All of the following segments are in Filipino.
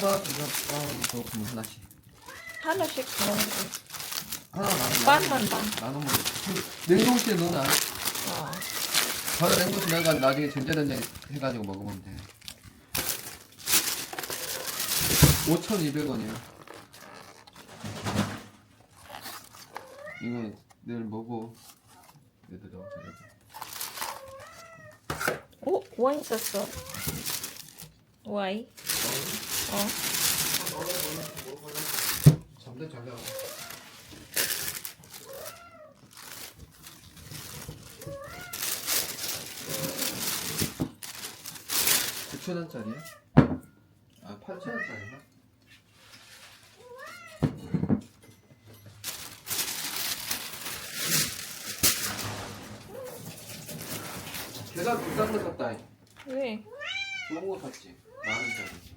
먹어봐. 이거 하나씩. 하나씩 먹는 하나 반만 반. 나눠 먹어. 냉동실에 넣어놔. 바로 냉동실 내가 나중에 전자레인지 해가지고 먹으면 돼. 5,200원이야. 이거 내일 먹어. 얘들아. 오, wine 있었어. Why? 잠들 잘 자. (9,000원짜리야) 아 (8,000원짜리인가) 걔가 비싼 거 샀다. 왜? 좋은 거 샀지. 만원짜리.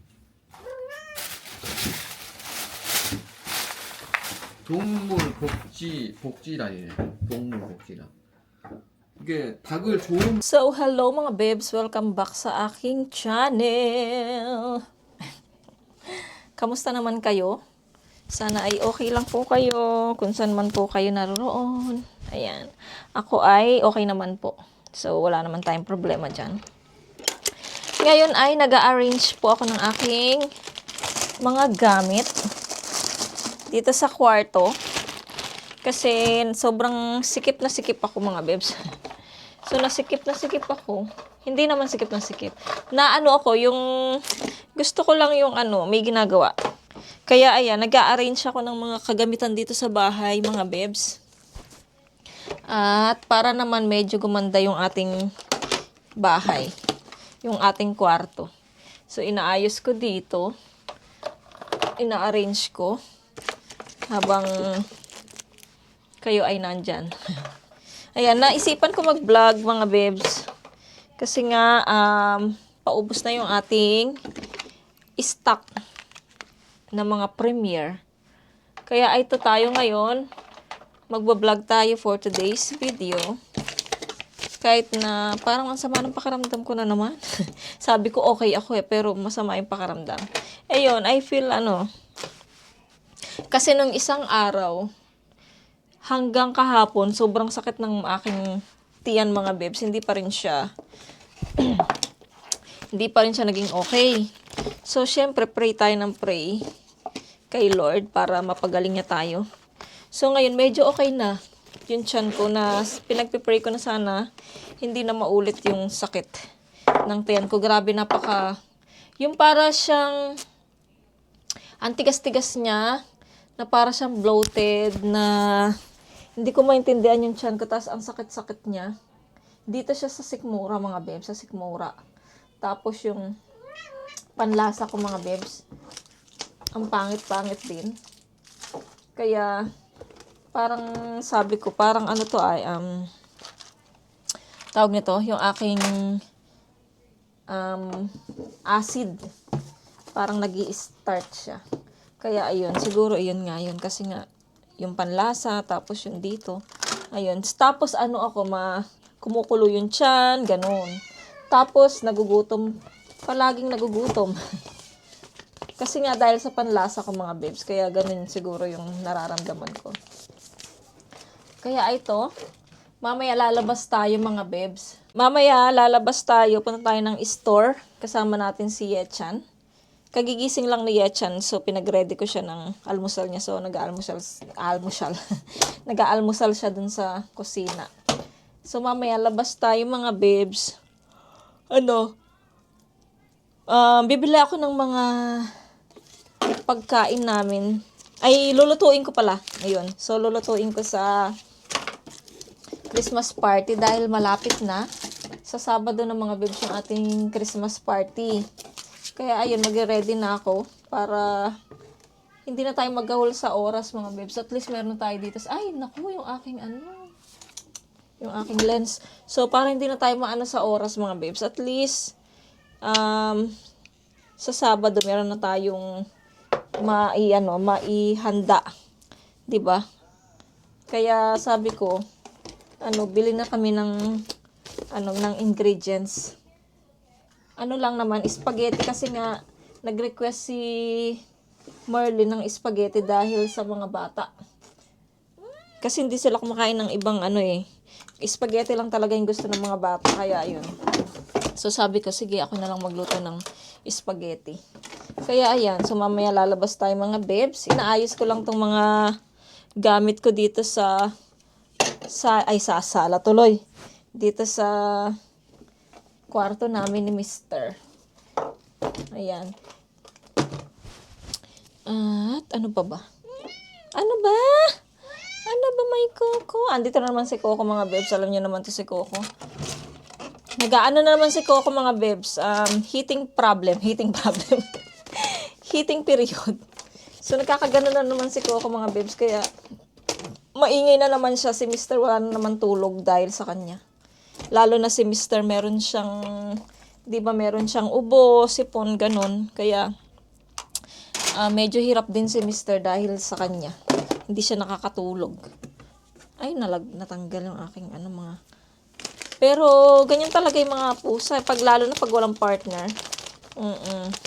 동물 복지란이네. 동물 복지란. 이게 닭을 좋은. So, hello mga babes. Welcome back sa aking channel. Kamusta naman kayo? Sana ay okay lang po kayo. Kung saan man po kayo naroon. Ayan. Ako ay okay naman po. So, wala naman tayong problema dyan. Ngayon ay nag-a-arrange po ako ng aking mga gamit dito sa kwarto. Kasi sobrang sikip na sikip ako mga babes. So, nasikip na sikip ako. Hindi naman sikip na sikip. Na ano ako, yung gusto ko lang yung may ginagawa. Kaya ayan, nag-a-arrange ako ng mga kagamitan dito sa bahay, mga babes. At para naman medyo gumanda yung ating bahay. Yung ating kwarto. So, inaayos ko dito. Ina-arrange ko. Habang kayo ay nandyan. Ayan, naisipan ko mag-vlog mga babes. Kasi nga, paubos na yung ating stock na mga premiere. Kaya ito tayo ngayon. Magbablog tayo for today's video. Kahit na parang ang sama ng pakiramdam ko na naman. Sabi ko okay ako pero masama yung pakiramdam. Ayun, I feel kasi nung isang araw, hanggang kahapon, sobrang sakit ng aking tiyan mga babes. Hindi pa rin siya naging okay. So, syempre, pray tayo ng pray kay Lord para mapagaling niya tayo. So, ngayon, medyo okay na yung tiyan ko na pinagpipray ko na sana hindi na maulit yung sakit ng tiyan ko. Grabe, yung para siyang ang tigas-tigas niya, na para siyang bloated, na hindi ko maintindihan yung tiyan ko, tapos ang sakit-sakit niya. Dito siya sa sikmura, mga babes, sa sikmura. Tapos yung panlasa ko, mga babes, ang pangit-pangit din. Kaya, parang sabi ko, parang tawag nito, yung aking acid. Parang nag-i-start siya. Kaya ayun, siguro ayun nga yun. Kasi nga, yung panlasa, tapos yung dito. Ayun. Tapos kumukulo yung tiyan, ganun. Tapos, palaging nagugutom. Kasi nga, dahil sa panlasa ko mga babes, kaya ganun siguro yung nararamdaman ko. Kaya ito, mamaya lalabas tayo mga babes. Mamaya, lalabas tayo. Punta tayo ng store. Kasama natin si Yechan. Kagigising lang ni Yechan. So, pinag-ready ko siya ng almusal niya. So, nag-aalmusal. Nag-aalmusal siya dun sa kusina. So, mamaya, labas tayo mga babes. Bibili ako ng mga pagkain namin. Ay, lulutuin ko pala. Ayun. So, lulutuin ko sa Christmas party dahil malapit na. Sa Sabado na mga babes yung ating Christmas party. Kaya ayun, mag-ready na ako para hindi na tayo maggahol sa oras mga babes. At least meron tayo dito. Ay, naku, yung aking yung aking lens. So, para hindi na tayo maano sa oras mga babes. At least, sa Sabado meron na tayong maihanda. 'Di ba? Kaya sabi ko, bili na kami ng ingredients. Lang naman, spaghetti kasi nga nag-request si Merlin ng spaghetti dahil sa mga bata. Kasi hindi sila kumakain ng ibang spaghetti lang talaga yung gusto ng mga bata, kaya ayun. So sabi ko, sige, ako na lang magluto ng spaghetti. Kaya ayan, so mamaya lalabas tayo mga babes. Inaayos ko lang tong mga gamit ko dito sa sala tuloy. Dito sa kwarto namin ni Mr. Ayan. At ano pa ba? Ano ba may Coco? Andito na naman si Coco mga babes. Alam niyo naman to si Coco. Nag-aano na naman si Coco mga babes. Heating problem. Heating period. So nagkakagano na naman si Coco mga babes. Kaya maingay na naman siya. Si Mr. wala na naman tulog dahil sa kanya. Lalo na si Mr. meron siyang ubo, sipon, ganun. Kaya medyo hirap din si Mr. dahil sa kanya. Hindi siya nakakatulog. Ay, natanggal yung aking mga. Pero ganyan talaga yung mga pusa. Lalo na pag walang partner.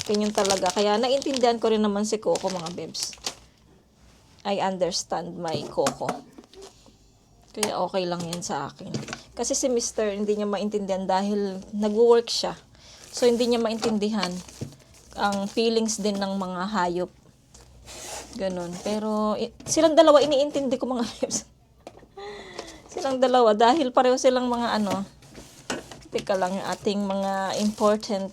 Ganyan talaga. Kaya naintindihan ko rin naman si Coco mga babes. I understand my Coco. Kaya okay lang yan sa akin. Kasi si Mr. hindi niya maintindihan dahil nag-work siya. So, hindi niya maintindihan ang feelings din ng mga hayop. Ganon. Pero, silang dalawa iniintindi ko mga babes. Silang dalawa. Dahil pareho silang mga teka lang, yung ating mga important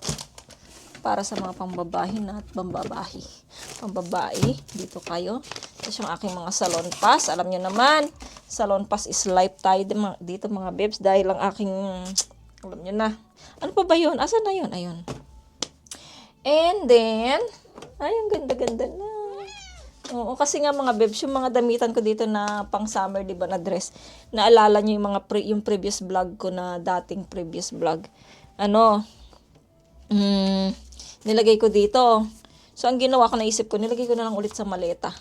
para sa mga pambabae na at pambabae. Pambabae. Dito kayo. Tapos yung aking mga salon pass. Alam nyo naman, salon pass is lifetime dito mga babes. Dahil ang aking, alam nyo na. Ano pa ba yun? Asan na yun? Ayun. And then, ay, ang ganda-ganda na. Oo, kasi nga mga babes, yung mga damitan ko dito na pang summer, di ba, na dress. Naalala nyo yung yung previous vlog ko na dating previous vlog. Nilagay ko dito. So, ang ginawa ko, naisip ko, nilagay ko na lang ulit sa maleta.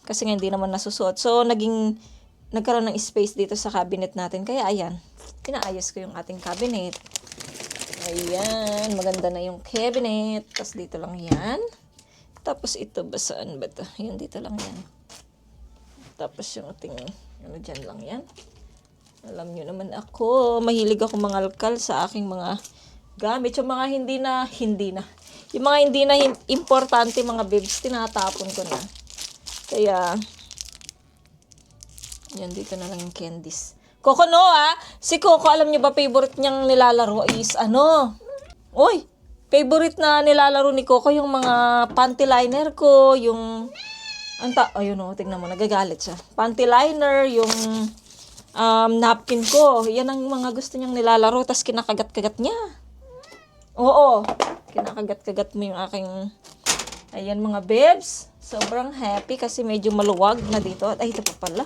Kasi nga hindi naman nasusuot. So, nagkaroon ng space dito sa cabinet natin. Kaya, ayan. Pinaayos ko yung ating cabinet. Ayan. Maganda na yung cabinet. Tapos, dito lang yan. Tapos, ito ba? Saan ba ito? Ayan, dito lang yan. Tapos, yung ating, dyan lang yan. Alam nyo naman ako, mahilig ako mangalkal sa aking mga gamit. Yung mga hindi na. Yung mga hindi na importante mga babes, tinatapon ko na. Kaya, yan, dito na lang yung candies. Coco si Coco, alam niyo ba, favorite niyang nilalaro is Uy, favorite na nilalaro ni Coco yung mga panty liner ko, yung, ayun tingnan mo, nagagalit siya. Panty liner, yung napkin ko, yan ang mga gusto niyang nilalaro, tas kinakagat-kagat niya. Oo, kinakagat-kagat mo yung aking, ayan mga babes. Sobrang happy kasi medyo maluwag na dito. Ay, ito pa pala.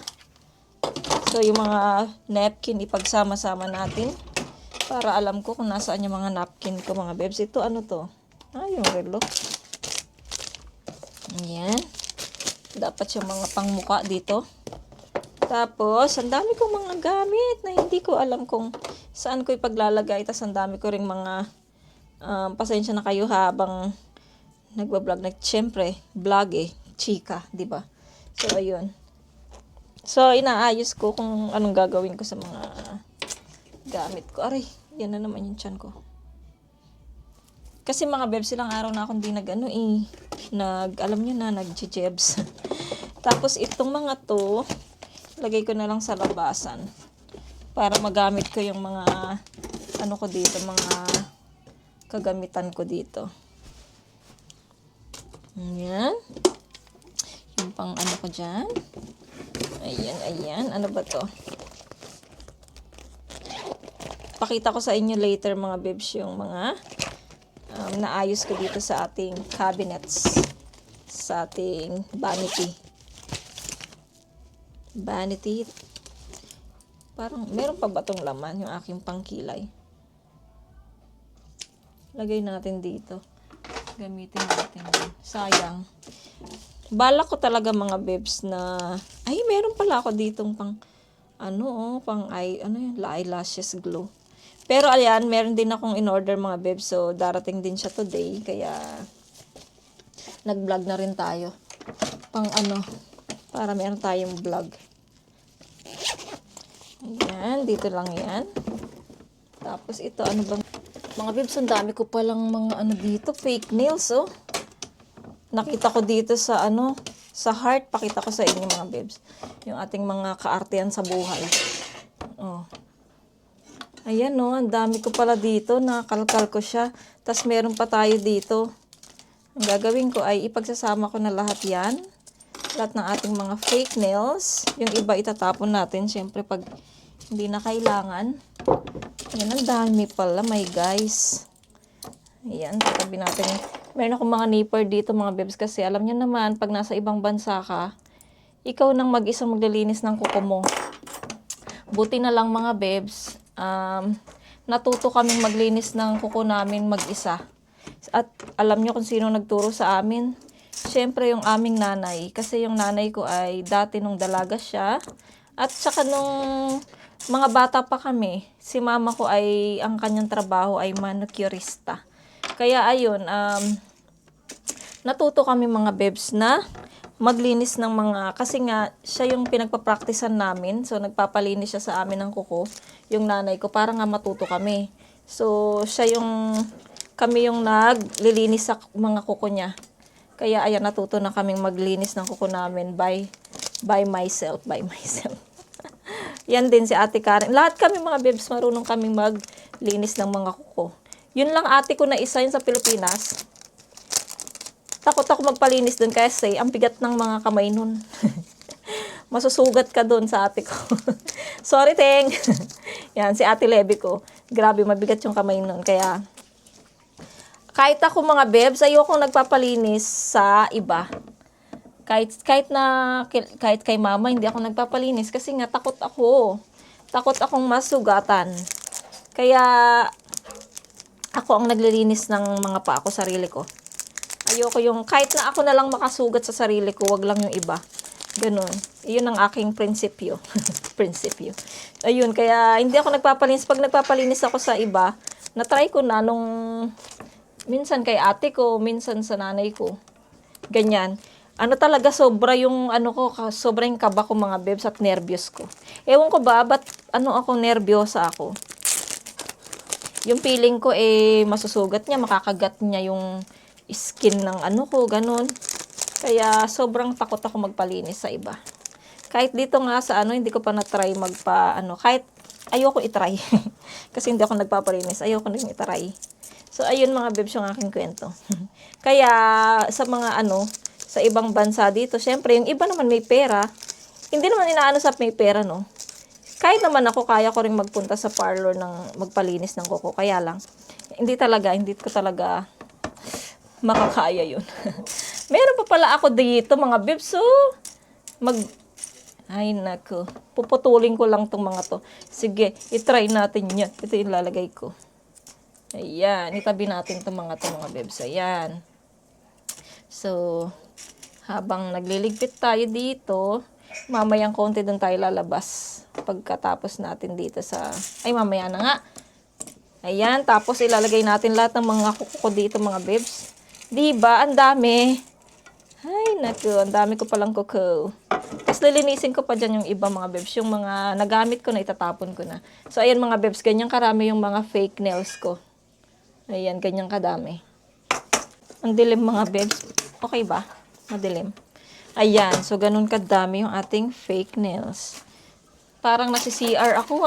So, yung mga napkin, ipagsama-sama natin. Para alam ko kung nasaan yung mga napkin ko, mga babes. Ito, to? Yung relo. Ayan. Dapat yung mga pangmuka dito. Tapos, ang dami kong mga gamit na hindi ko alam kung saan ko ipaglalagay. Tapos, ang dami ko ring mga, pasensya na kayo habang nagbablog. Siyempre, vlog chika, di ba? So, ayun. So, inaayos ko kung anong gagawin ko sa mga gamit ko. Aray, Yan na naman yung tiyan ko. Kasi mga bebs, silang araw na akong di alam nyo na, nag-jebs. Tapos itong mga to, lagay ko na lang sa labasan. Para magamit ko yung mga, ko dito, mga kagamitan ko dito. Ayan. Yung pang ko dyan. Ayan. Ano ba to? Pakita ko sa inyo later mga bebs yung mga naayos ko dito sa ating cabinets. Sa ating vanity. Parang meron pa ba tong laman yung aking pangkilay? Lagay natin dito. Gamitin natin. Sayang. Balak ko talaga mga bebs na meron pala ako ditong eyelashes glue. Pero ayan, meron din akong in-order mga bebs. So, darating din siya today. Kaya, nag-vlog na rin tayo. Para meron tayong vlog. Ayan, dito lang yan. Tapos ito, mga bebs, ang dami ko palang mga dito, fake nails, oh. Nakita ko dito sa sa heart, pakita ko sa inyo mga bebs. Yung ating mga kaartehan sa buhay. Oh. Ayan, no, ang dami ko pala dito, nakalkal ko siya. Tapos meron pa tayo dito. Ang gagawin ko ay ipagsasama ko na lahat yan. Lahat ng ating mga fake nails. Yung iba itatapon natin, syempre pag hindi na kailangan. Ayan, ang dami pala, my guys. Ayan, tatabi natin. Meron akong mga nipper dito mga bebs kasi alam nyo naman, pag nasa ibang bansa ka, ikaw nang mag-isang maglilinis ng kuko mo. Buti na lang mga bebs, natuto kaming maglinis ng kuko namin mag-isa. At alam nyo kung sino nagturo sa amin? Siyempre yung aming nanay. Kasi yung nanay ko ay dati nung dalaga siya. At saka nung mga bata pa kami, si mama ko ay, ang kanyang trabaho ay manicurista. Kaya ayun, natuto kami mga bebs na maglinis ng kasi nga, siya yung pinagpa-practicean namin. So, nagpapalinis siya sa amin ng kuko, yung nanay ko, para nga matuto kami. So, kami yung naglilinis sa mga kuko niya. Kaya, ayan, natuto na kaming maglinis ng kuko namin by myself. Yan din si Ate Karen. Lahat kami mga bebs, marunong kaming maglinis ng mga kuko. Yun lang ate ko na isa yun sa Pilipinas. Takot ako magpalinis dun kasi ang bigat ng mga kamay nun. Masusugat ka dun sa ate ko. Sorry, Teng. Yan, si Ate Levy ko. Grabe, mabigat yung kamay nun. Kaya, kahit ako mga bebs, ayoko nagpapalinis sa iba. Kahit kay mama, hindi ako nagpapalinis kasi nga takot ako. Takot akong masugatan. Kaya, ako ang naglilinis ng mga paa ko, sarili ko. Ayoko yung, kahit na ako na lang makasugat sa sarili ko, wag lang yung iba. Ganun. Iyon ang aking prinsipyo. Prinsipyo. Ayun, kaya hindi ako nagpapalinis. Pag nagpapalinis ako sa iba, na-try ko na nung, minsan kay ate ko, minsan sa nanay ko. Ganyan. Talaga, sobra yung, sobra yung kaba ko mga bebs at nervyos ko. Ewan ko ba, ba't ako, nervyosa ako? Yung feeling ko, masusugat niya, makakagat niya yung skin ng ko, ganun. Kaya, sobrang takot ako magpalinis sa iba. Kahit dito nga sa hindi ko pa na-try kahit ayoko i-try. Kasi hindi ako nagpapalinis, ayoko nang i-try. So, ayun mga bebs yung aking kwento. Kaya, sa mga sa ibang bansa dito, syempre, yung iba naman may pera. Hindi naman inaano sa may pera, no? Kahit naman ako, kaya ko rin magpunta sa parlor ng magpalinis ng kuko. Kaya lang, hindi ko talaga makakaya yun. Meron pa pala ako dito, mga bebs, so, ay, nako. Puputulin ko lang tong mga to. Sige, itry natin yan. Ito yung lalagay ko. Ayan, itabi natin tong mga bebs. Ayan. So, habang nagliligpit tayo dito, mamayang konti doon tayo lalabas. Pagkatapos natin dito mamaya na nga. Ayan, tapos ilalagay natin lahat ng mga kuko dito, mga bebs. Diba? Ang dami. Ay, naku, ang dami ko palang kuko. Tapos lilinisin ko pa dyan yung iba mga bebs. Yung mga nagamit ko na, itatapon ko na. So, ayan mga bebs, ganyan karami yung mga fake nails ko. Ayan, ganyan kadami. Ang dilim mga bebs. Okay ba? Madilim. Ayan, so ganun kadami yung ating fake nails. Parang nasi-CR ako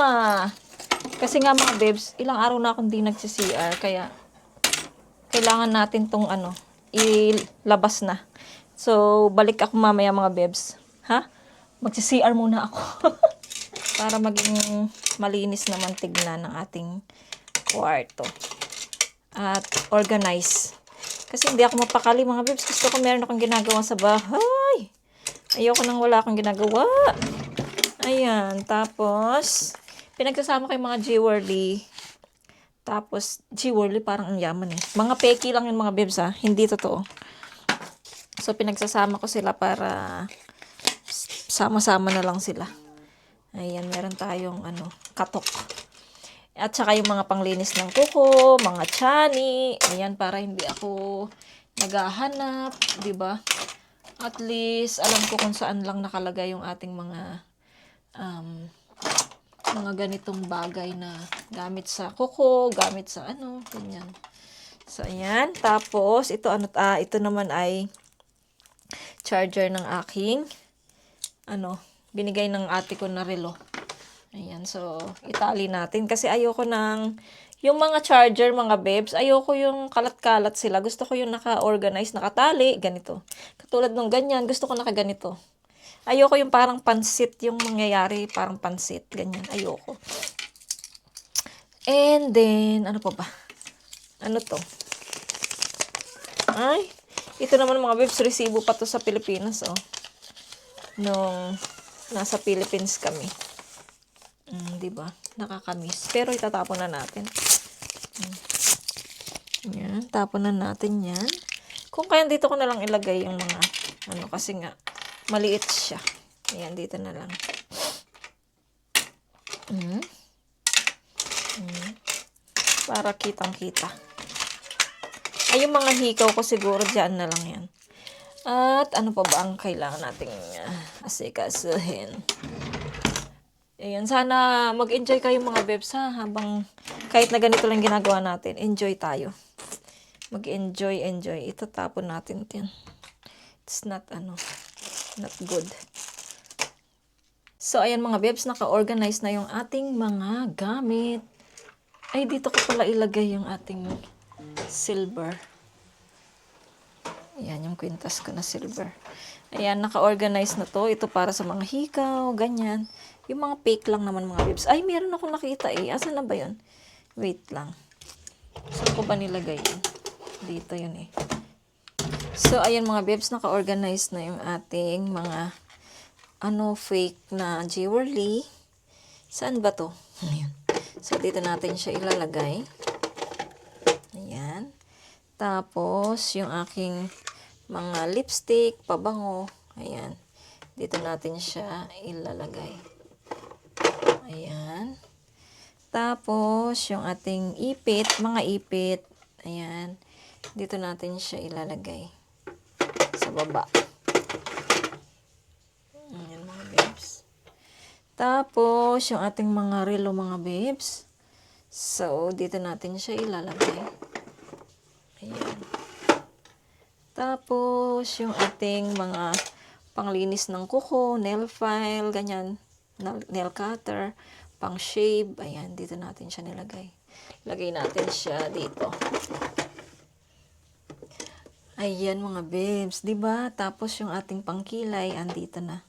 Kasi nga mga bebs, ilang araw na akong di nagsi-CR. Kaya, kailangan natin tong ilabas na. So, balik ako mamaya mga bebs. Ha? Magsi-CR muna ako. Para maging malinis naman tignan ng ating kwarto. At organize. Kasi hindi ako mapakali mga bebs. Gusto ko meron akong ginagawa sa bahay. Ayoko nang wala akong ginagawa. Ayan. Tapos, pinagsasama ko yung mga jewelry. Tapos, jewelry parang ang yaman Mga peki lang yung mga bebs Hindi totoo. So, pinagsasama ko sila para sama-sama na lang sila. Ayan, meron tayong katok. At saka yung mga panglinis ng kuko, mga chani. Ayan, para hindi ako naghahanap, di ba? At least, alam ko kung saan lang nakalagay yung ating mga ganitong bagay na gamit sa kuko, gamit sa ganyan. So, ayan. Tapos, ito naman ay charger ng aking, binigay ng ate ko na relo. Ayan, so, itali natin. Kasi ayoko yung mga charger, mga bebs, ayoko yung kalat-kalat sila. Gusto ko yung naka-organize, nakatali, ganito. Katulad ng ganyan, gusto ko nakaganito. Ayoko yung parang pansit, yung mangyayari, parang pansit, ganyan. Ayoko. And then, ano pa ba? Ano to? Ay, ito naman mga bebs, resibo pa to sa Pilipinas, Nung nasa Philippines kami. Diba? Nakakamiss. Pero itatapon na natin. Yan. Tapon na natin yan. Kung kaya dito ko na lang ilagay yung mga kasi nga maliit siya. Ayan, dito na lang. Para kitang-kita. Ay, yung mga hikaw ko siguro dyan na lang yan. At ano pa ba ang kailangan nating asikasuhin? Ayan, sana mag-enjoy kayo mga bebs habang kahit na ganito lang ginagawa natin, enjoy tayo. Mag-enjoy. Ito tapon natin yan. It's not good. So, ayan mga bebs, naka-organize na yung ating mga gamit. Ay, dito ko pala ilagay yung ating silver. Ayan, yung kwintas ko na silver. Ayan, naka-organize na to. Ito para sa mga hikaw, ganyan. Yung mga fake lang naman mga bebs. Ay, meron akong nakita Asan na ba yun? Wait lang. Saan ko ba nilagay yun? Dito yun So, ayan mga bebs, naka-organize na yung ating mga fake na jewelry. Saan ba to? Ayan. So, dito natin siya ilalagay. Ayan. Tapos, yung aking mga lipstick, pabango. Ayan. Dito natin siya ilalagay. Ayan. Tapos, yung ating ipit, mga ipit. Ayan. Dito natin siya ilalagay. Sa baba. Ayan mga babes. Tapos, yung ating mga relo mga babes. So, dito natin siya ilalagay. Ayan. Tapos, yung ating mga panglinis ng kuko, nail file, ganyan, nail cutter, pang shave, ayan, dito natin siya nilagay. Lagay natin siya dito. Ayan mga babes, 'di ba? Tapos yung ating pangkilay andito na.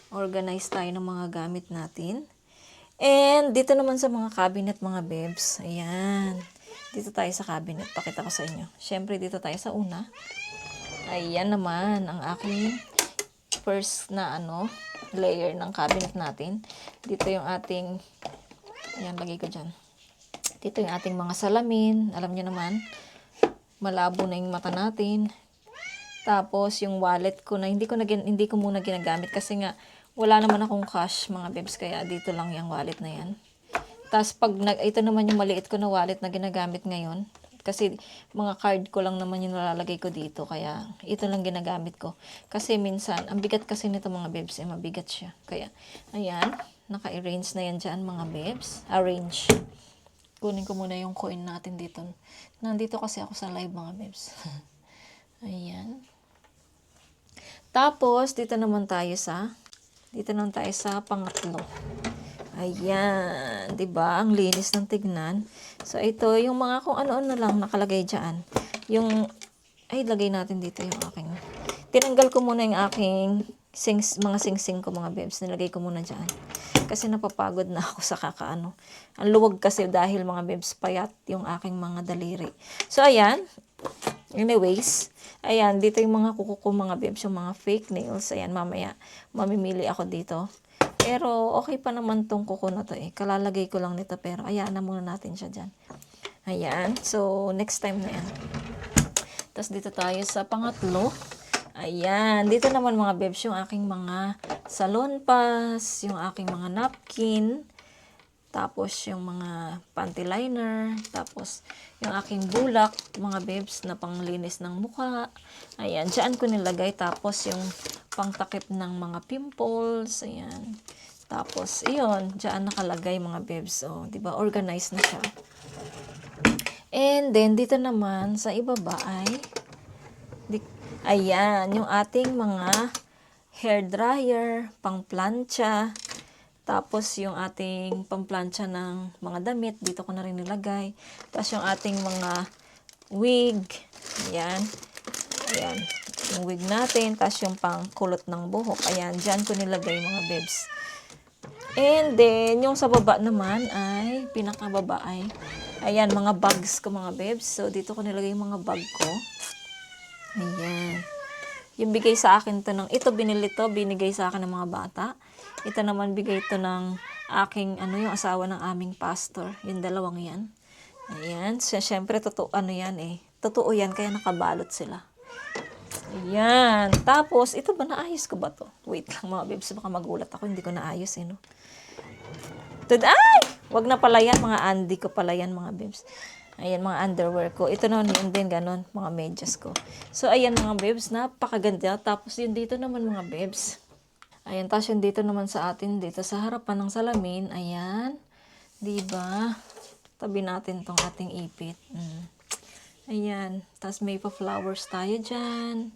Organize tayo ng mga gamit natin. And dito naman sa mga cabinet mga babes. Ayan. Dito tayo sa cabinet. Pakita ko sa inyo. Syempre dito tayo sa una. Ayan naman ang aking first na layer ng cabinet natin. Dito yung ating lagay ko dyan. Dito yung ating mga salamin. Alam niyo naman, malabo na yung mata natin. Tapos yung wallet ko na hindi ko muna ginagamit kasi nga wala naman akong cash mga babes, kaya dito lang yung wallet na yan. Tapos ito naman yung maliit ko na wallet na ginagamit ngayon. Kasi mga card ko lang naman yung nalalagay ko dito. Kaya ito lang ginagamit ko. Kasi minsan, ang bigat kasi nito mga bebs, mabigat siya. Kaya, ayan, naka-arrange na yan dyan mga bebs. Arrange. Kunin ko muna yung coin natin dito. Nandito kasi ako sa live mga bebs. Ayan. Tapos, dito naman tayo sa pangatlo. Ayan, 'di ba? Ang linis ng tignan. So ito yung mga kung ano-ano lang nakalagay diyan. Yung lagay natin dito yung aking. Tinanggal ko muna yung aking mga singsing ko mga bebs. Nilagay ko muna diyan. Kasi napapagod na ako sa kakaano. Ang luwag kasi dahil mga bebs payat yung aking mga daliri. So ayan. Anyways, ayan, dito yung mga kuko ko mga bebs, yung mga fake nails. Ayan, mamaya mamimili ako dito. Pero okay pa naman tong kuko na to Kalalagay ko lang nito pero ayan na muna natin siya dyan. Ayan. So, next time na yan. Tapos dito tayo sa pangatlo. Ayan. Dito naman mga bebs yung aking mga salon pass, yung aking mga napkin, tapos yung mga panty liner, tapos yung aking bulak, mga bebs na panglinis ng mukha. Ayan, dyan ko nilagay. Tapos yung pangtakip ng mga pimples. Ayan. Tapos, iyon, dyan nakalagay mga bebs. So, di ba organized na siya. And then, dito naman, sa ibaba ayan, yung ating mga hair dryer, pang plancha. Tapos, yung ating pamplansya ng mga damit, dito ko na rin nilagay. Tapos, yung ating mga wig. Ayan. Ayan. Yung wig natin. Tapos, yung pangkulot ng buhok. Ayan. Dyan ko nilagay mga bebs. And then, yung sa baba naman pinakababa ayan, mga bags ko mga bebs. So, dito ko nilagay yung mga bag ko. Ayan. Yung bigay sa akin ito binigay sa akin ng mga bata. Ito naman bigay ito ng aking, yung asawa ng aming pastor. Yung dalawang yan. Ayan. So, syempre, totoo yan, kaya nakabalot sila. Ayan. Tapos, ito ba, naayos ko ba to? Wait lang mga bebs, baka magulat ako, hindi ko naayos no? Wag na pala yan, mga andi ko pala yan mga bebs. Ayan, mga underwear ko. Ito naman yun din, ganon, mga medyas ko. So, ayan mga bebs, napakaganda. Tapos, yun dito naman mga bebs. Ayan, tapos yun dito naman sa atin, dito sa harapan ng salamin. Ayan. Diba? Tabi natin tong ating ipit. Ayan. Tapos may pa-flowers tayo dyan.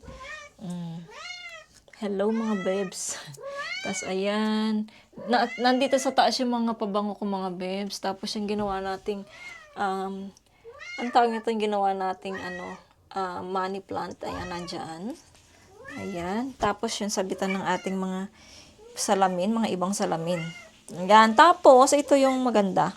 Hello mga bebs. Tapos ayan. Nandito sa taas yung mga pabango ko mga bebs. Tapos yung ginawa nating ang tawag nito yung ginawa nating money plant. Ayan, nandyan. Ayan. Tapos yung sabitan ng ating mga salamin, mga ibang salamin. Ayan. Tapos ito yung maganda.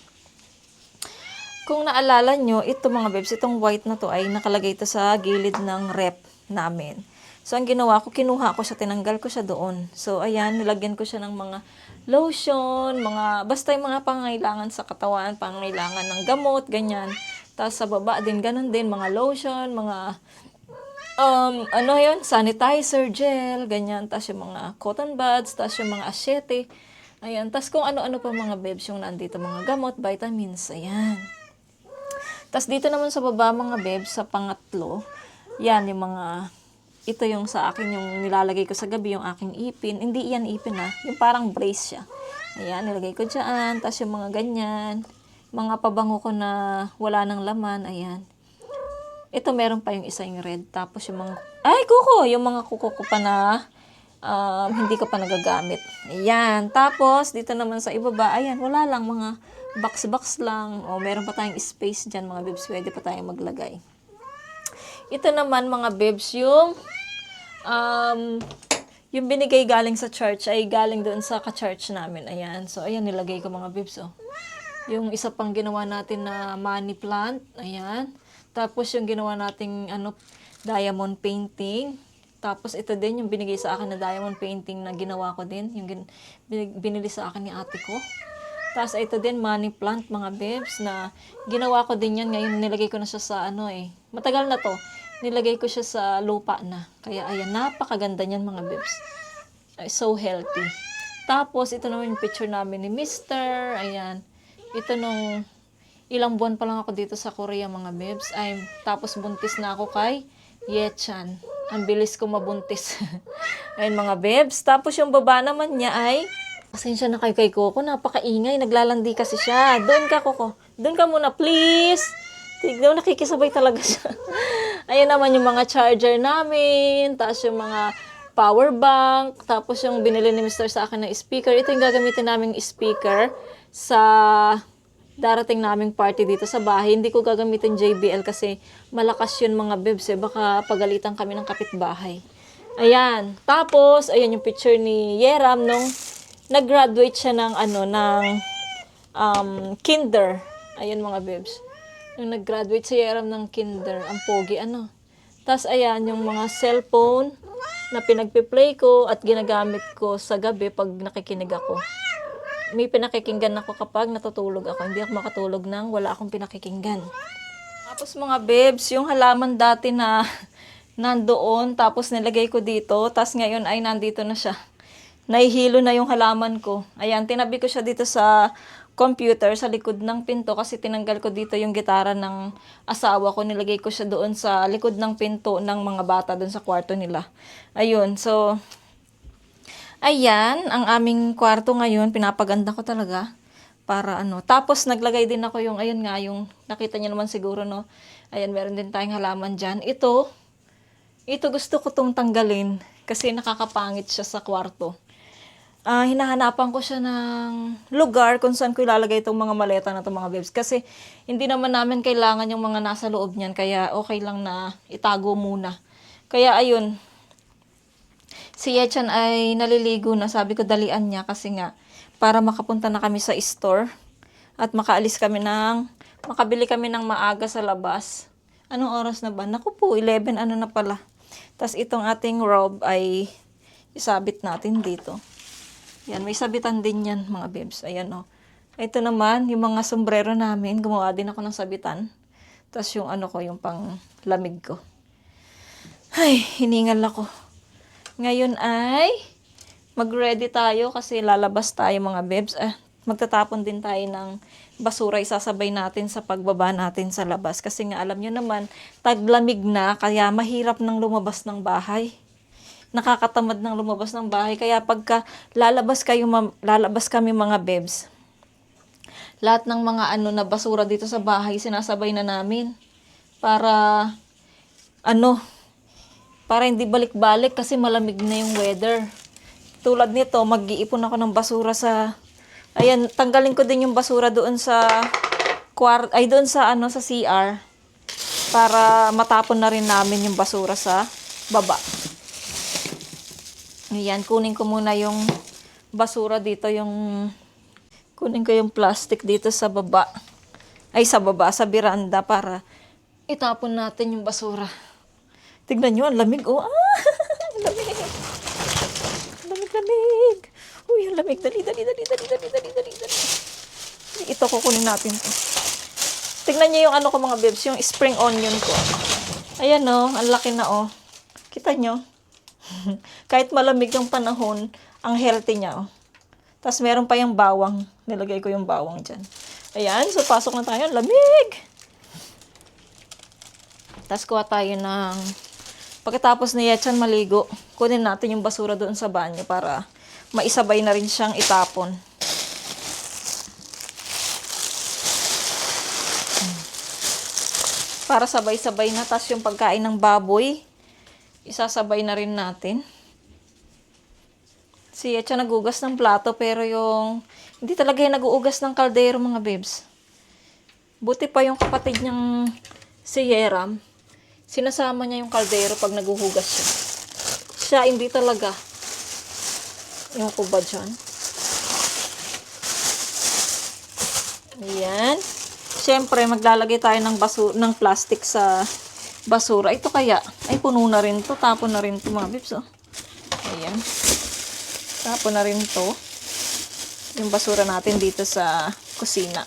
Kung naalala nyo, ito mga bebs, itong white na to ay nakalagay ito sa gilid ng rep namin. So, ang ginawa ko, kinuha ko siya, tinanggal ko siya doon. So, ayan, nilagyan ko siya ng mga lotion, basta yung mga pangangailangan sa katawan, pangangailangan ng gamot, ganyan. Tapos sa baba din, ganun din, mga lotion, mga, sanitizer, gel, ganyan. Tapos yung mga cotton buds, tapos yung mga asyete. Ayan, tapos kung ano-ano pa mga bebs yung nandito, mga gamot, vitamins, ayan. Tapos dito naman sa baba mga bebs, sa pangatlo, yan yung ito yung sa akin yung nilalagay ko sa gabi, yung aking ipin. Hindi yan ipin yung parang brace siya. Ayan, nilagay ko dyan. Tapos yung mga ganyan, mga pabango ko na wala ng laman, ayan. Ito meron pa yung isa yung red. Tapos yung mga, yung mga kuko ko pa na hindi ko pa nagagamit. Ayan, tapos dito naman sa ibaba, ayan, wala lang, mga box-box lang. O meron pa tayong space dyan mga bebs, pwede pa tayong maglagay. Ito naman mga bebs, yung binigay galing sa church ay galing doon sa ka-church namin. Ayan. So, ayan, nilagay ko mga bebs, Yung isa pang ginawa natin na money plant. Ayan. Tapos, yung ginawa nating, diamond painting. Tapos, ito din, yung binigay sa akin na diamond painting na ginawa ko din. Yung binili sa akin ni ate ko. Tapos, ito din, money plant, mga bebs, na ginawa ko din yan. Ngayon, nilagay ko na siya sa, matagal na to. Nilagay ko siya sa lupa na. Kaya, ayan, napakaganda niyan, mga bebs. So healthy. Tapos, ito naman yung picture namin ni Mr. Ayan. Ito ilang buwan pa lang ako dito sa Korea mga bebs. Tapos buntis na ako kay Yechan. Ang bilis ko mabuntis. Ayun mga bebs. Tapos yung baba naman niya ay, pasensya na kayo kay Coco, napakaingay. Naglalandi kasi siya. Doon ka, Coco. Doon ka muna, please. Tignan, nakikisabay talaga siya. Ayan naman yung mga charger namin. Tapos yung mga power bank. Tapos yung binili ni Mr. sa akin na speaker. Ito yung gagamitin naming speaker sa darating naming party dito sa bahay. Hindi ko gagamitin JBL kasi malakas yun mga bebs eh. Baka pagalitan kami ng kapitbahay. Ayan. Tapos, ayan yung picture ni Yeram nung nag-graduate siya ng kinder. Ayan mga bebs. Nung nag-graduate si Yeram ng kinder. Ang pogi Tapos ayan yung mga cellphone na pinagpi-play ko at ginagamit ko sa gabi pag nakikinig ako. May pinakikinggan ako kapag natutulog ako. Hindi ako makatulog nang wala akong pinakikinggan. Tapos mga bebs, yung halaman dati na nandoon, tapos nilagay ko dito, tapos ngayon ay nandito na siya. Nahihilo na yung halaman ko. Ayan, tinabi ko siya dito sa computer, sa likod ng pinto, kasi tinanggal ko dito yung gitara ng asawa ko. Nilagay ko siya doon sa likod ng pinto ng mga bata doon sa kwarto nila. Ayun, so ayan, ang aming kwarto ngayon, pinapaganda ko talaga para Tapos naglagay din ako yung, ayun nga, yung nakita niyo naman siguro, no? Ayan, meron din tayong halaman dyan. Ito gusto ko tong tanggalin kasi nakakapangit siya sa kwarto. Hinahanapan ko siya ng lugar kung saan ko ilalagay itong mga maleta na itong mga bebs. Kasi hindi naman namin kailangan yung mga nasa loob niyan, kaya okay lang na itago muna. Kaya ayun, si Yechan ay naliligo na. Sabi ko dalian niya kasi nga para makapunta na kami sa store at makabili kami ng maaga sa labas. Anong oras na ba? Naku po, 11 na pala. Tapos itong ating robe ay isabit natin dito. Yan, may sabitan din yan mga bebs. Ayan Ito naman, yung mga sombrero namin. Gumawa din ako ng sabitan. Tapos yung yung pang lamig ko. Ay, hiningal ako. Ngayon ay mag-ready tayo kasi lalabas tayo mga bebs. Magtatapon din tayo ng basura. Isasabay natin sa pagbaba natin sa labas. Kasi nga alam nyo naman, taglamig na kaya mahirap nang lumabas ng bahay. Nakakatamad nang lumabas ng bahay. Kaya pagka lalabas kami mga bebs, lahat ng mga na basura dito sa bahay, sinasabay na namin. Para para hindi balik-balik kasi malamig na yung weather. Tulad nito, mag-iipon ako ng basura sa, ayan, tanggalin ko din yung basura doon sa doon sa sa CR para matapon na rin namin yung basura sa baba. Ayan, kunin ko muna yung basura dito, kunin ko yung plastic dito sa baba. Sa sa biranda para itapon natin yung basura. Tignan nyo, ang lamig. Lamig. Lamig. Uy, ang lamig. Dali. Ito, kukunin natin to. Tignan nyo yung ko mga bebs, yung spring onion ko. Ayan ang laki na Kita nyo? Kahit malamig yung panahon, ang healthy niya Tapos meron pa yung bawang. Nilagay ko yung bawang dyan. Ayan, so pasok na tayo. Lamig! Tapos kuha tayo ng, pagkatapos ni Yechan maligo, kunin natin yung basura doon sa banyo para maisabay na rin siyang itapon. Para sabay-sabay na. Tapos yung pagkain ng baboy, isasabay na rin natin. Si Yechan nagugas ng plato pero hindi talaga yung naguugas ng kaldero mga bebs. Buti pa yung kapatid niyang si Yeram, sinasama niya yung kaldero pag naguhugas siya. Siya hindi talaga. Yung ko ba dyan? Ayan. Siyempre, maglalagay tayo ng plastic sa basura. Ito kaya, ay puno na rin to. Tapon na rin to mga bebs. Ayan. Tapon na rin to. Yung basura natin dito sa kusina.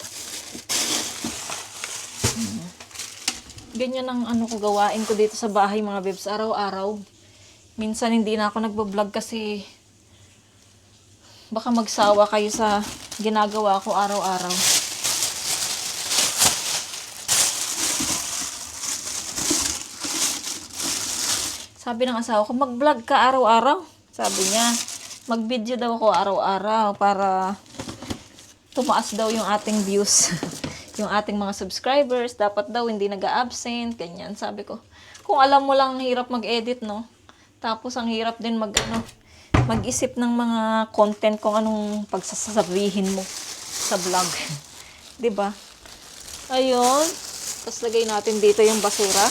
Ganyan ang ko gawain ko dito sa bahay mga bebs. Araw-araw. Minsan hindi na ako nagbablog kasi baka magsawa kayo sa ginagawa ko araw-araw. Sabi ng asawa ko, mag-vlog ka araw-araw. Sabi niya, mag-video daw ako araw-araw para tumaas daw yung ating views. Yung ating mga subscribers. Dapat daw hindi nag-absent. Ganyan. Sabi ko, kung alam mo lang hirap mag-edit, no? Tapos ang hirap din mag-isip ng mga content kung anong pagsasabihin mo sa vlog. 'Di ba? Ayun. Tapos lagay natin dito yung basura.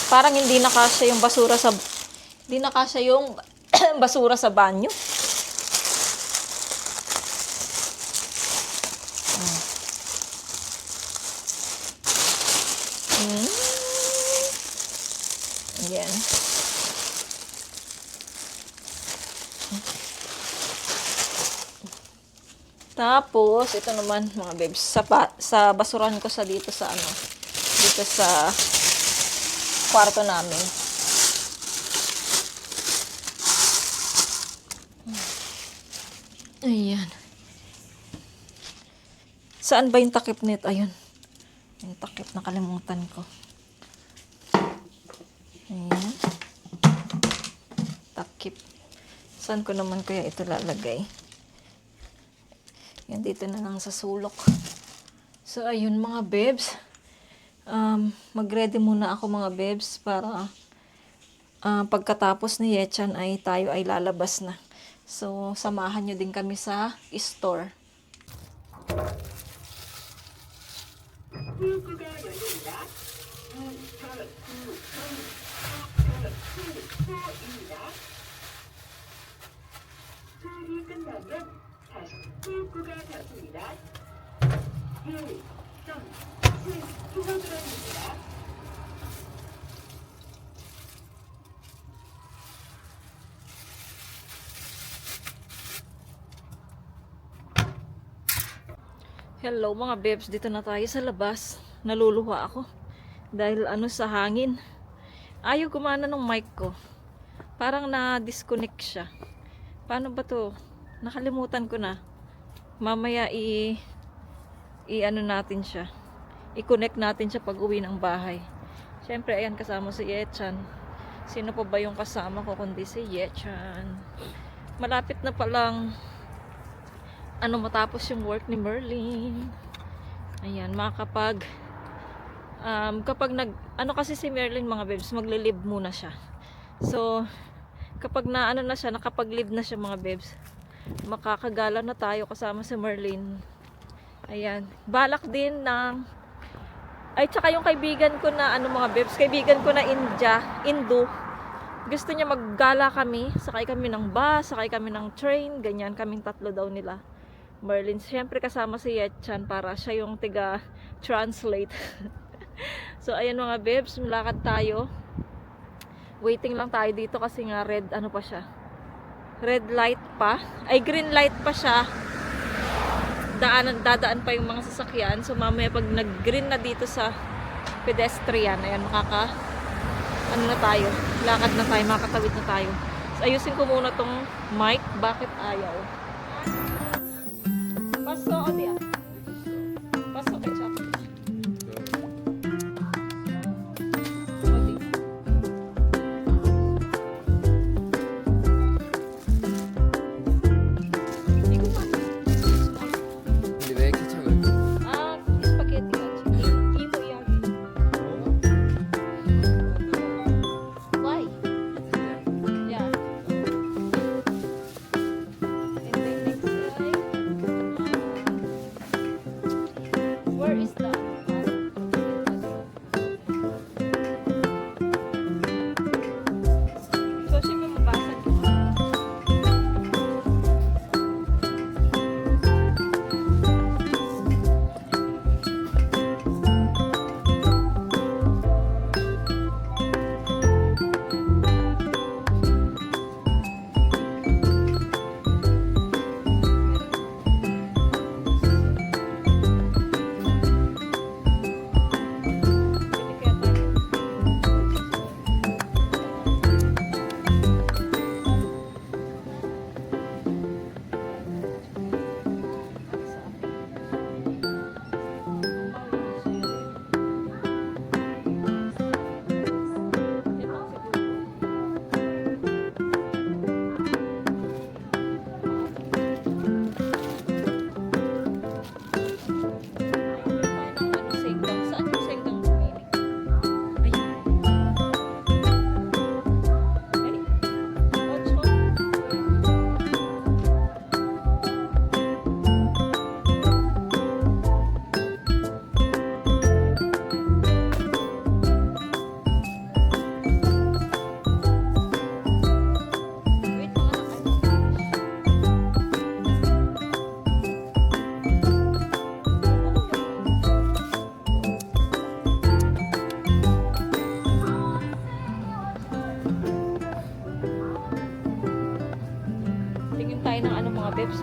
Parang hindi na kasya yung basura basura sa banyo. Ayan. Tapos, ito naman mga babes, sa basuran ko dito sa kwarto namin. Ayan. Saan ba yung takip nito? Ayun. Yung takip, nakalimutan ko. Ayan. Takip. Saan ko naman kaya ito lalagay? Yan, dito na lang sa sulok. So, ayun mga babes. Mag-ready muna ako mga babes para pagkatapos ni Yechan ay tayo ay lalabas na. So, samahan nyo din kami sa store. Hello mga babes, dito na tayo sa labas. Naluluha ako dahil sa hangin. Ayaw gumana ng mic ko. Parang na-disconnect siya. Paano ba to? Nakalimutan ko na. Mamaya natin siya. I-connect natin siya pag uwi ng bahay. Siyempre, ayan kasama si Yechan. Sino pa ba yung kasama ko kundi si Yechan? Malapit na palang matapos yung work ni Merlin. Ayan, kapag kasi si Merlin mga babes, magle-leave muna siya. So, kapag nakapag-leave na siya mga babes, makakagala na tayo kasama si Merlin. Ayan, balak din tsaka yung kaibigan ko na mga babes, kaibigan ko na Indo, gusto niya maggala kami, sakay kami ng bus, sakay kami ng train, ganyan, kaming tatlo daw nila. Merlin, syempre kasama si Yechan para siya yung tiga-translate. So, ayan mga babes, malakad tayo. Waiting lang tayo dito kasi nga red light pa. Ay, green light pa siya. Dadaan pa yung mga sasakyan. So, mamaya pag nag-green na dito sa pedestrian, ayan, lakad na tayo, makakatawid na tayo. So, ayusin ko muna tong mic. Bakit ayaw? Paso o diya? Paso kay siya. 근데 왜 케찹을? Spaghetti Imo yagi. Why? Yeah. And then next,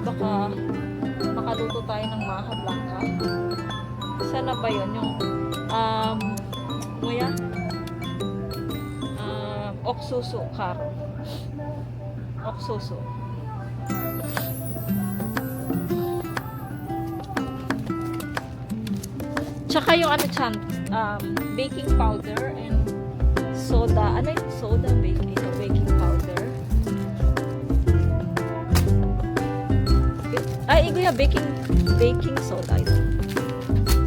baka makaluto tayo ng maha blanca. Sana ba yun? Yung, nguya? Oksusu karo. Oksusu. Tsaka yung ano chan, baking powder and soda. Ano yung soda? Baking powder. Ay, iguya, baking soda. Ito.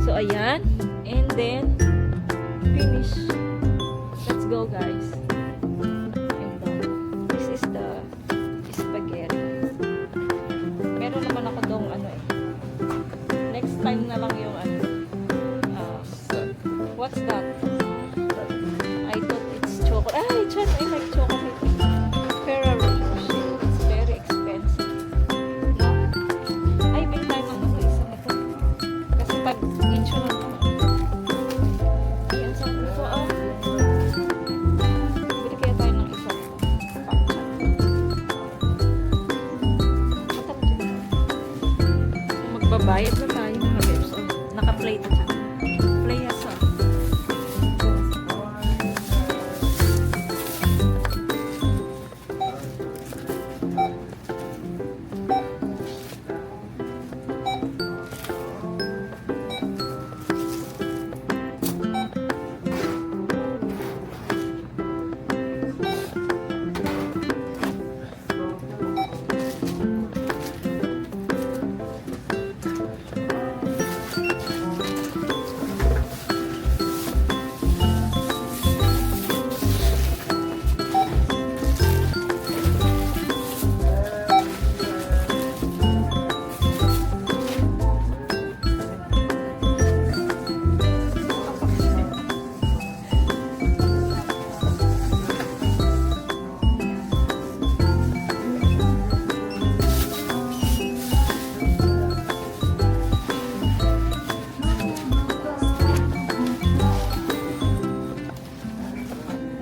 So, ayan. And then, finish. Let's go, guys. And this is the spaghetti. Meron naman ako dong ano eh. Next time na lang yung ano. What's that? I thought it's chocolate. Ay, Chan, I like chocolate. Ferrero Rocher. It's very expensive. No? Ay, bili tayo ng ano, isang ito. Kasi pag insurance naman. Ay, ang sarap nito, ah. Bili kaya tayo ng isang pakchat. Matapos yun. So, magbabayad na tayo mga bebs. So, naka-play na siya. Play us up.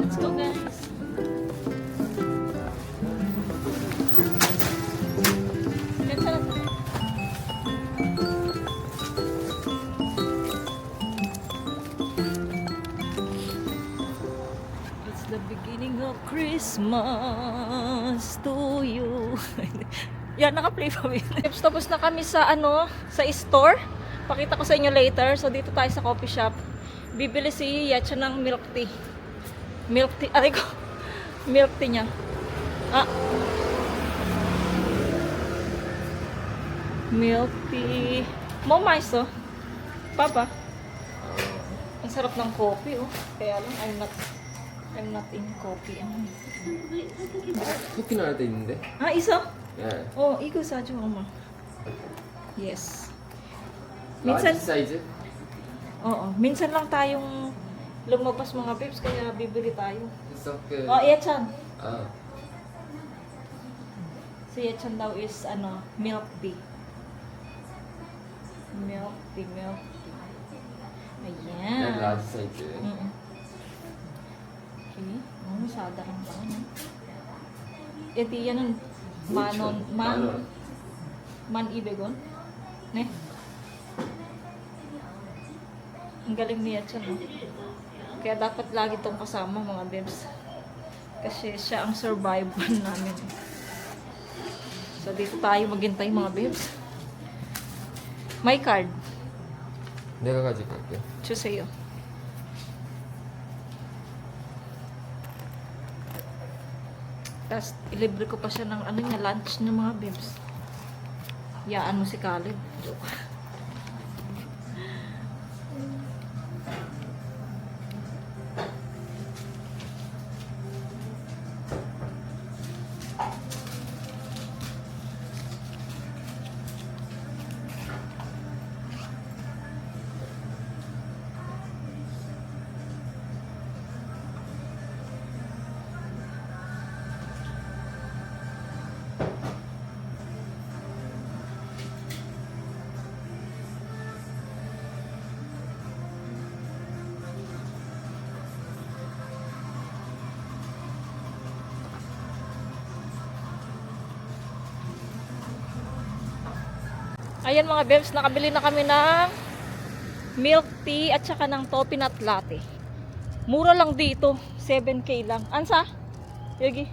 Let's go, guys. Ganito na to. It's the beginning of Christmas to you. Yan, naka-play pa rin. Tapos na kami sa ano, sa store. Pakita ko sa inyo later. So, dito tayo sa coffee shop. Bibili si Yacha ng milk tea. Milk tea, aray ko. Milk tea niya. Milk tea. Mais, oh. Papa. Ang sarap ng coffee, oh. Kaya lang, I'm not in coffee. 커피 나올 때 있는데? 있어? 예. 이거 사줘, 엄마. Yes. 라지 Minsan, 사이즈? minsan lang tayong lumabas mga babes, kaya bibili tayo. 있어? 그... Yechan. 아. Si Yechan daw is, milk tea. Milk tea. Ayan. 난 라지 사이즈. Okay. Sadarang pa. Ito yan, man ibegon. Ne? Ang galing niya siya, no? Kaya dapat lagi itong kasama, mga bebs. Kasi siya ang survivor namin. So, dito tayo maghintay, mga bebs. My card. 내가 가져갈게. 주세요. Tapos, ilibre ko pa siya ng lunch ng mga bebs. Yaan mo si Caleb. Joke. Ayan mga bebs, nakabili na kami ng milk tea at saka ng coconut latte. Mura lang dito, 7K lang. Ansa? Yogi?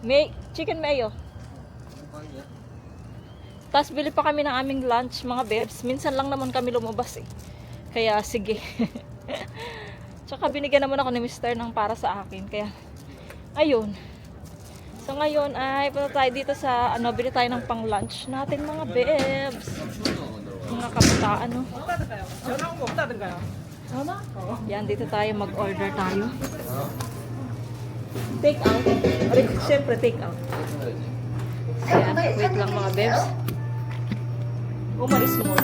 May chicken mayo. Tapos bili pa kami ng aming lunch mga bebs. Minsan lang naman kami lumabas eh. Kaya sige. Tsaka binigyan naman ako ni Mr. ng para sa akin. Kaya ayun. So ngayon ay punta tayo dito sa bili tayo ng pang lunch natin mga bebs. Mga kabataan no. Yan, dito tayo mag-order tayo. Take out. Siyempre take out. Ayan, wait lang mga bebs. Umalis mo.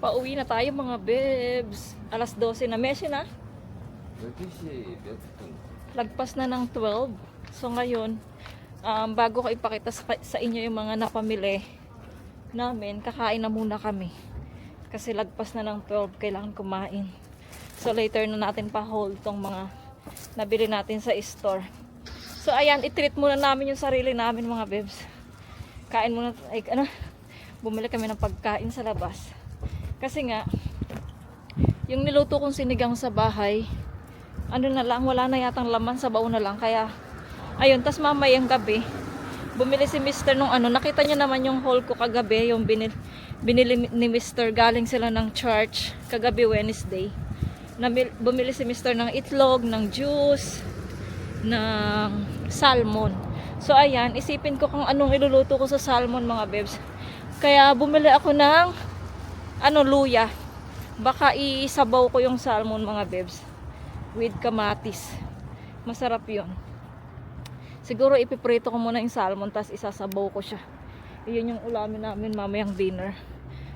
Pauwi na tayo mga bebs. Alas 12 na. Messi na. 12시 몇 분? Lagpas na ng 12. So ngayon, bago ko ipakita sa inyo yung mga napamili namin, kakain na muna kami. Kasi lagpas na ng 12, kailangan kumain. So later na natin pa-hold tong mga nabili natin sa store. So ayan, i-treat muna namin yung sarili namin mga bebs. Kain muna, bumili kami ng pagkain sa labas. Kasi nga, yung niluto kong sinigang sa bahay, na lang, wala na yatang laman, sa baon na lang. Kaya, ayun, tas mamayang gabi, bumili si Mr. nung nakita niyo naman yung haul ko kagabi, yung binili ni Mr. galing sila ng church, kagabi Wednesday. Bumili si Mr. ng itlog, ng juice, ng salmon. So, ayan, isipin ko kung anong iluluto ko sa salmon mga bebs. Kaya, bumili ako ng luya. Baka isabaw ko yung salmon mga bebs with kamatis. Masarap yun. Siguro ipiprito ko muna yung salmon, tas isasabaw ko siya. Iyon yung ulamin namin mamayang dinner.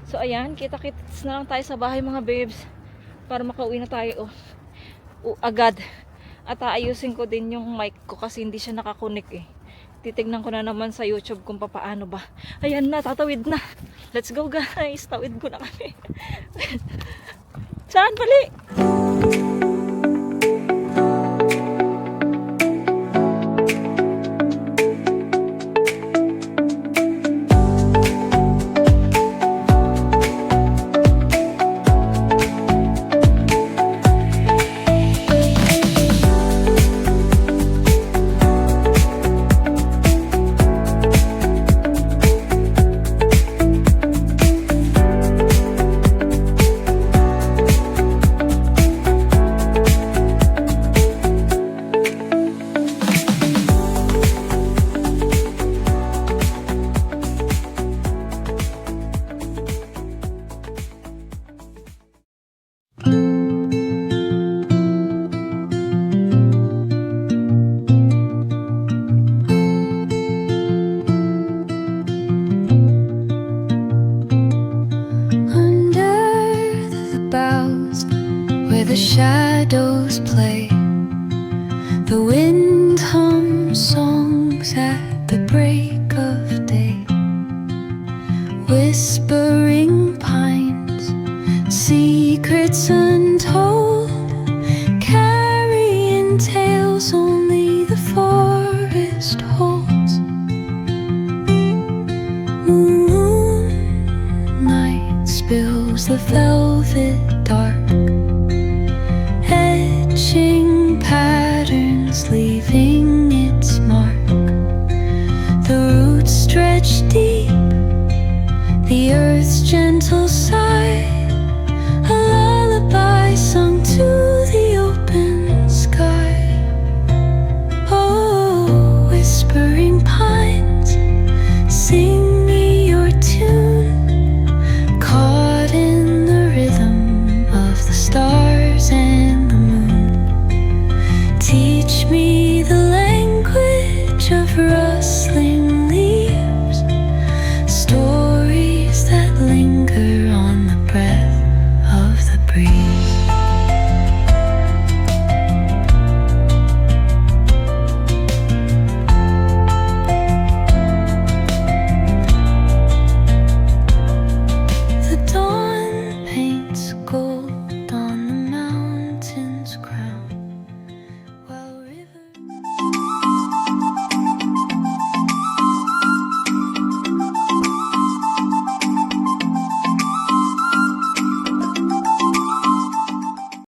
So ayan, kita-kits na lang tayo sa bahay mga babes, para makauwi na tayo agad. At aayusin ko din yung mic ko kasi hindi siya nakakunik eh. Titignan ko na naman sa YouTube kung paano ba. Ayan na, tatawid na. Let's go guys, tawid ko na kami. Saan pali? shadows play. The wind hums songs at the break of day. Whispering pines, secrets untold, carrying tales only the forest holds. Moonlight spills the velvet dark, etching patterns, leaving its mark. The roots stretch deep, the earth's gentle sigh, a lullaby sung